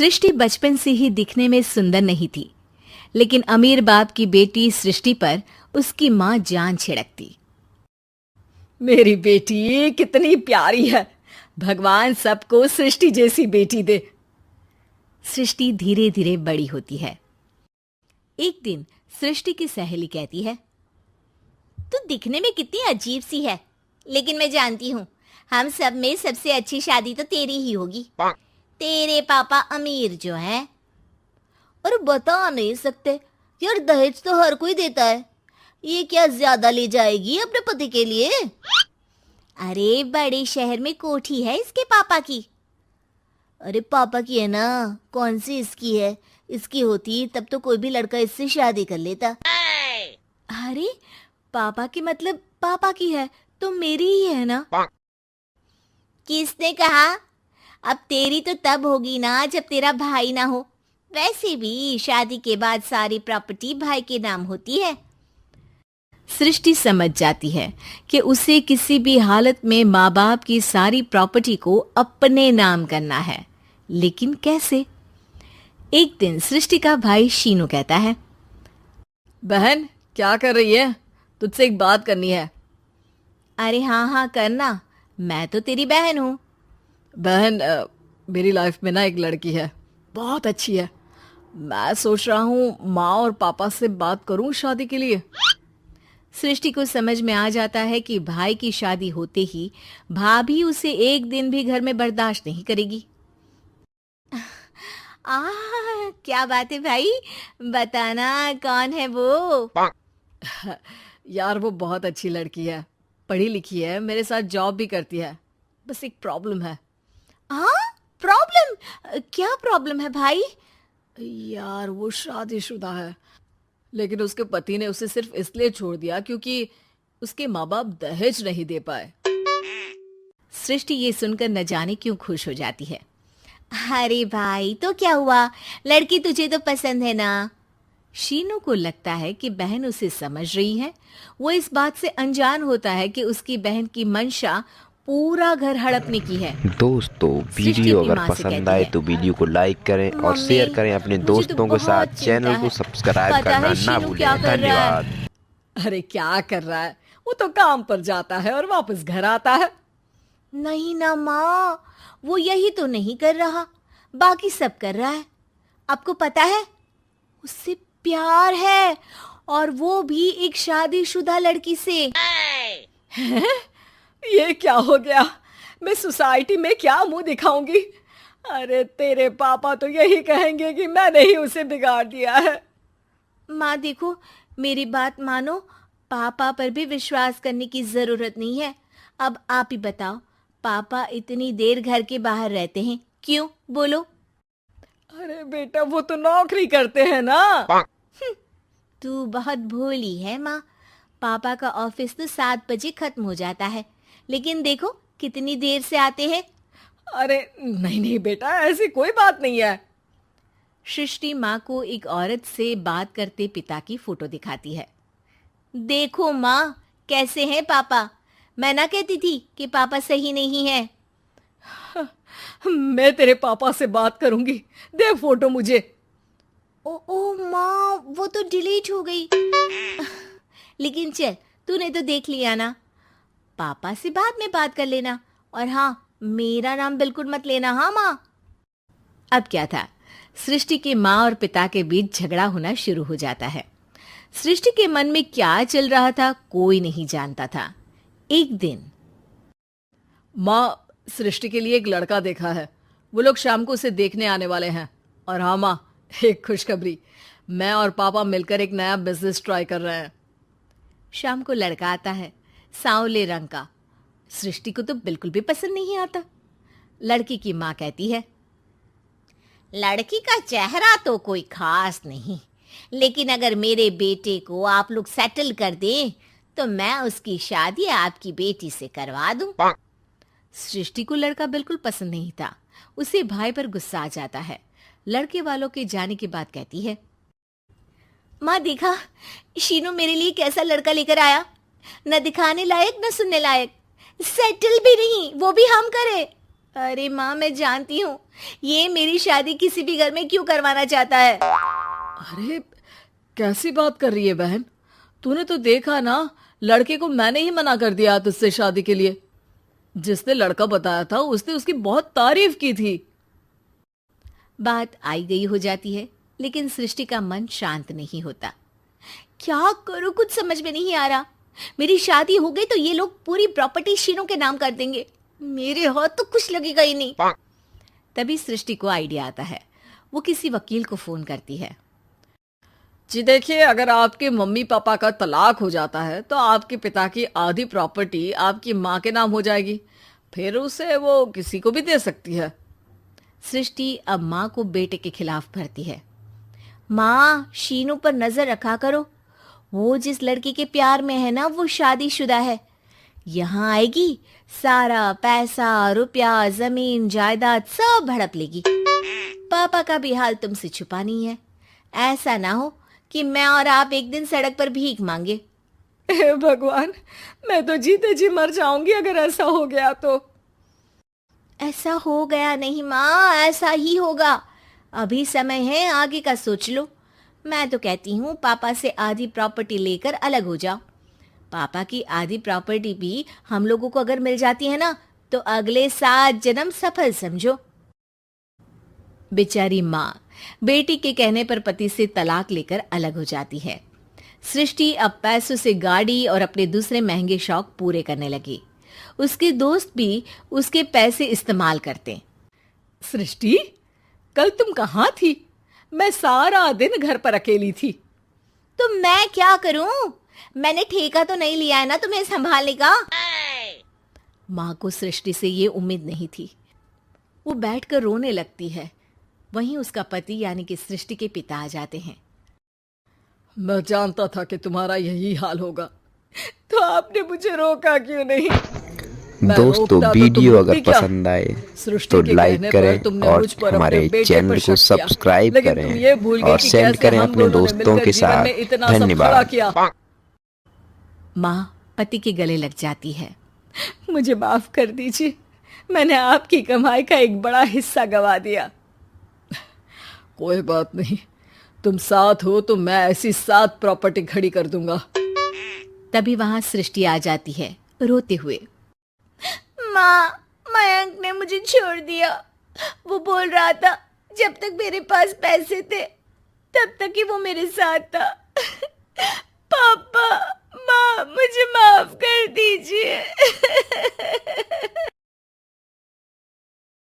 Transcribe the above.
सृष्टि बचपन से ही दिखने में सुंदर नहीं थी, लेकिन अमीर बाप की बेटी सृष्टि पर उसकी माँ जान छिड़कती। मेरी बेटी कितनी प्यारी है, भगवान सबको सृष्टि जैसी बेटी दे। सृष्टि धीरे धीरे बड़ी होती है। एक दिन सृष्टि की सहेली कहती है, तू दिखने में कितनी अजीब सी है, लेकिन मैं जानती हूँ हम सब में सबसे अच्छी शादी तो तेरी ही होगी। तेरे पापा अमीर जो हैं। और बता नहीं सकते यार, दहेज तो हर कोई देता है, ये क्या ज्यादा ले जाएगी अपने पति के लिए? अरे बड़े शहर में कोठी है इसके पापा की। अरे पापा की है ना, कौन सी इसकी है? इसकी होती तब तो कोई भी लड़का इससे शादी कर लेता। अरे पापा की मतलब पापा की है तो मेरी ही है ना? किसने कहा? अब तेरी तो तब होगी ना जब तेरा भाई ना हो। वैसे भी शादी के बाद सारी प्रॉपर्टी भाई के नाम होती है। सृष्टि समझ जाती है कि उसे किसी भी हालत में माँ बाप की सारी प्रॉपर्टी को अपने नाम करना है, लेकिन कैसे? एक दिन सृष्टि का भाई शीनू कहता है, बहन क्या कर रही है? तुझसे एक बात करनी है। अरे हाँ हाँ करना, मैं तो तेरी बहन हूँ। बहन मेरी लाइफ में ना एक लड़की है, बहुत अच्छी है। मैं सोच रहा हूँ माँ और पापा से बात करूँ शादी के लिए। सृष्टि को समझ में आ जाता है कि भाई की शादी होते ही भाभी उसे एक दिन भी घर में बर्दाश्त नहीं करेगी। क्या बात है भाई, बताना कौन है वो? यार वो बहुत अच्छी लड़की है, पढ़ी लिखी है, मेरे साथ जॉब भी करती है। बस एक प्रॉब्लम है। हाँ प्रॉब्लम? क्या प्रॉब्लम है भाई? यार वो शादीशुदा है, लेकिन उसके पति ने उसे सिर्फ इसलिए छोड़ दिया क्योंकि उसके माँ बाप दहेज नहीं दे पाए। सृष्टि ये सुनकर न जाने क्यों खुश हो जाती है। अरे भाई तो क्या हुआ, लड़की तुझे तो पसंद है ना? शीनू को लगता है कि बहन उसे समझ रही है। वो इस बात से अनजान होता है कि उसकी बहन की मंशा पूरा घर हड़पने की है। दोस्तों वीडियो अगर पसंद आए तो वीडियो को लाइक करें और शेयर करें अपने दोस्तों के साथ। चैनल को सब्सक्राइब करना ना भूलें। धन्यवाद। अरे क्या कर रहा है? वो तो काम पर जाता है और वापस घर आता है। नहीं ना माँ, वो यही तो नहीं कर रहा, बाकी सब कर रहा है। आपको पता है उससे प्यार है, और वो भी एक शादीशुदा लड़की से। हैं? ये क्या हो गया? मैं सोसाइटी में क्या मुंह दिखाऊंगी? अरे तेरे पापा तो यही कहेंगे कि मैंने ही उसे बिगाड़ दिया है। माँ देखो, मेरी बात मानो, पापा पर भी विश्वास करने की जरूरत नहीं है। अब आप ही बताओ, पापा इतनी देर घर के बाहर रहते हैं क्यों? बोलो। अरे बेटा वो तो नौकरी करते हैं ना। तू बहुत भोली है माँ। पापा का ऑफिस तो 7 बजे खत्म हो जाता है, लेकिन देखो कितनी देर से आते हैं। अरे नहीं नहीं बेटा, ऐसी कोई बात नहीं है। सृष्टि माँ को एक औरत से बात करते पिता की फोटो दिखाती है। देखो माँ कैसे हैं पापा, मैं ना कहती थी कि पापा सही नहीं है। मैं तेरे पापा से बात करूंगी, दे फोटो मुझे। ओ माँ, वो तो डिलीट हो गई। लेकिन चल, तूने तो देख लिया ना, पापा से बाद में बात कर लेना। और हाँ, मेरा नाम बिल्कुल मत लेना। हाँ माँ। अब क्या था, सृष्टि के माँ और पिता के बीच झगड़ा होना शुरू हो जाता है। सृष्टि के मन में क्या चल रहा था कोई नहीं जानता था। एक दिन, माँ सृष्टि के लिए एक लड़का देखा है, वो लोग शाम को उसे देखने आने वाले हैं। और हाँ माँ, एक खुशखबरी, मैं और पापा मिलकर एक नया बिजनेस ट्राई कर रहे हैं। शाम को लड़का आता है, सांवले रंग का। सृष्टि को तो बिल्कुल भी पसंद नहीं आता। लड़की की माँ कहती है, लड़की का चेहरा तो कोई खास नहीं, लेकिन अगर मेरे बेटे को आप लोग सेटल कर दें तो मैं उसकी शादी आपकी बेटी से करवा दूं। सृष्टि को लड़का बिल्कुल पसंद नहीं था। उसे भाई पर गुस्सा आ जाता है। लड़के वालों के जाने के बाद कहती है, माँ देखा, शीनू मेरे लिए कैसा लड़का लेकर आया, न दिखाने लायक न सुनने लायक, सेटल भी नहीं, वो भी हम करे। अरे माँ, मैं जानती हूँ ये मेरी शादी किसी भी घर में क्यों करवाना चाहता है। अरे कैसी बात कर रही है बहन, तूने तो देखा ना, लड़के को मैंने ही मना कर दिया तुझसे शादी के लिए। जिसने लड़का बताया था उसने उसकी बहुत तारीफ की थी। बात आई गई हो जाती है, लेकिन सृष्टि का मन शांत नहीं होता। क्या करूँ, कुछ समझ में नहीं आ रहा। मेरी शादी हो गई तो ये लोग पूरी प्रॉपर्टी शीनू के नाम कर देंगे, मेरे हाथ तो कुछ लगेगा ही नहीं। तभी सृष्टि को आइडिया आता है। वो किसी वकील को फोन करती है। जी देखिए, अगर आपके मम्मी पापा का तलाक हो जाता है तो आपके पिता की आधी प्रॉपर्टी आपकी माँ के नाम हो जाएगी, फिर उसे वो किसी को भी दे सकती है। सृष्टि अब माँ को बेटे के खिलाफ भरती है। माँ, शीनू पर नजर रखा करो, वो जिस लड़की के प्यार में है ना वो शादीशुदा है। यहाँ आएगी, सारा पैसा, रुपया, जमीन, जायदाद सब हड़प लेगी। पापा का भी हाल तुमसे छुपा नहीं है। ऐसा ना हो कि मैं और आप एक दिन सड़क पर भीख मांगे। हे भगवान, मैं तो जीते जी मर जाऊंगी अगर ऐसा हो गया तो। ऐसा हो गया नहीं माँ, ऐसा ही होगा। अभी समय है, आगे का सोच लो। मैं तो कहती हूँ पापा से आधी प्रॉपर्टी लेकर अलग हो जाओ। पापा की आधी प्रॉपर्टी भी हम लोगों को अगर मिल जाती है ना तो अगले 7 जन्म सफल समझो। बेचारी माँ बेटी के कहने पर पति से तलाक लेकर अलग हो जाती है। सृष्टि अब पैसों से गाड़ी और अपने दूसरे महंगे शौक पूरे करने लगी। उसके दोस्त भी उसके पैसे इस्तेमाल करते। सृष्टि, कल तुम कहाँ थी? मैं सारा दिन घर पर अकेली थी। तो मैं क्या करूं? मैंने ठेका तो नहीं लिया है ना तुम्हें संभालने का। माँ को सृष्टि से ये उम्मीद नहीं थी। वो बैठकर रोने लगती है। वहीं उसका पति यानी कि सृष्टि के पिता आ जाते हैं। मैं जानता था कि तुम्हारा यही हाल होगा, तो आपने मुझे रोका क्यों नहीं? दोस्तों, वीडियो अगर पसंद आए तो लाइक करें और हमारे चैनल को सब्सक्राइब करें और सेंड करें अपने दोस्तों के साथ। धन्यवाद। माँ पति के गले लग जाती है। मुझे माफ कर दीजिए, मैंने आपकी कमाई का एक बड़ा हिस्सा गवा दिया। कोई बात नहीं, तुम साथ हो तो मैं ऐसी 7 प्रॉपर्टी खड़ी कर दूंगा। तभी वहां सृष्टि आ जाती है रोते हुए। माँ, मयंक ने मुझे छोड़ दिया। वो बोल रहा था जब तक मेरे पास पैसे थे तब तक ही वो मेरे साथ था। पापा, माँ, मुझे माफ कर दीजिए।